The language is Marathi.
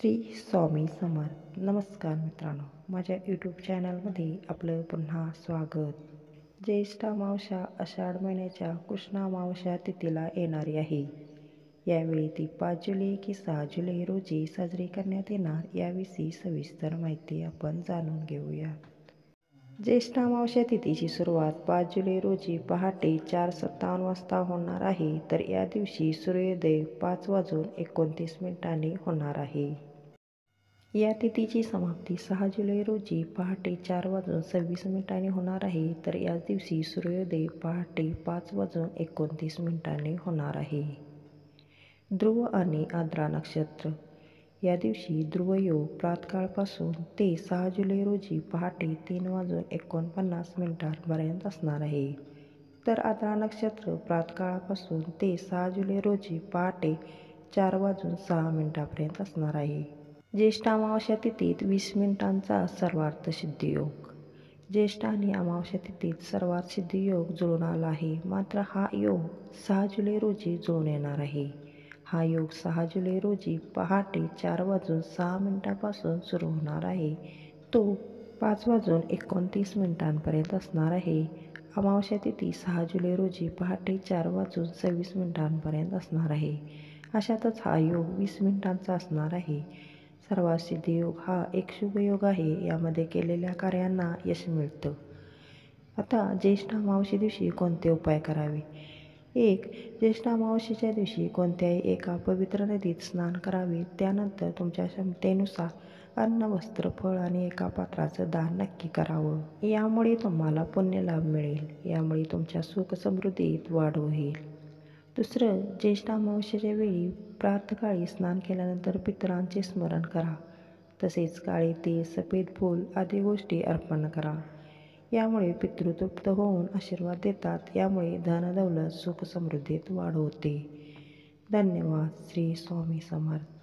श्री स्वामी समर्थ. नमस्कार मित्रांनो, माझ्या यूट्यूब चॅनलमध्ये आपलं पुन्हा स्वागत. ज्येष्ठ अमावस्या आषाढ महिन्याच्या कृष्ण अमावस्या तिथीला येणारी आहे. यावेळी ती 5 जुलै की 6 जुलै रोजी साजरी करण्यात येणार याविषयी सविस्तर माहिती आपण जाणून घेऊया. ज्येष्ठ अमावस्या तिथीची सुरुवात 5 जुलै रोजी पहाटे 4:57 वाजता होणार आहे, तर या दिवशी सूर्योदय 5:29 होणार आहे. या तिथीची समाप्ती 6 जुलै रोजी पहाटे 4:26 होणार आहे, तर याच दिवशी सूर्योदय पहाटे 5:29 होणार आहे. ध्रुव आणि आर्द्रा नक्षत्र. या दिवशी ध्रुवयोग प्रातःकाळपासून ते 6 जुलै रोजी पहाटे 3:49 पर्यंत असणार आहे, तर आर्द्रा नक्षत्र प्रातःकाळपासून ते 6 जुलै रोजी पहाटे 4:06 पर्यंत असणार आहे. ज्येष्ठ अमावस्या तिथीत 20 मिनिटांचा सर्वार्थ सिद्धियोग. ज्येष्ठ आणि अमावस्या तिथीत सर्वार्थ सिद्धियोग जुळून आला आहे, मात्र हा योग 6 जुलै रोजी जुळून येणार आहे. हा योग 6 जुलै रोजी पहाटे 4:06 पासून सुरू होणार आहे. तो 5:29 पर्यंत असणार आहे. अमावस्या तिथी 6 जुलै रोजी पहाटे 4:26 पर्यंत असणार आहे. अशातच हा योग 20 मिनिटांचा असणार आहे. सर्वार्थ सिद्धियोग हा एक शुभयोग आहे. यामध्ये केलेल्या कार्यांना यश मिळतं. आता ज्येष्ठ अमावस्ये दिवशी कोणते उपाय करावे? 1. ज्येष्ठ अमावस्येच्या दिवशी कोणत्याही एका पवित्र नदीत स्नान करावे. त्यानंतर तुमच्या क्षमतेनुसार अन्न, वस्त्र, फळ आणि एका पात्राचं दान नक्की करावं. यामुळे तुम्हाला पुण्यलाभ मिळेल. यामुळे तुमच्या सुख समृद्धीत वाढ होईल. 2. ज्येष्ठ अमावस्येच्या वेळी प्रातःकाळी स्नान केल्यानंतर पितरांचे स्मरण करा. तसेच काळे तेल, सफेद फूल आदी गोष्टी अर्पण करा. यामुळे पितृ तृप्त होऊन आशीर्वाद देतात. यामुळे धन, दौलत, सुख समृद्धीत वाढ होते. धन्यवाद. श्री स्वामी समर्थ.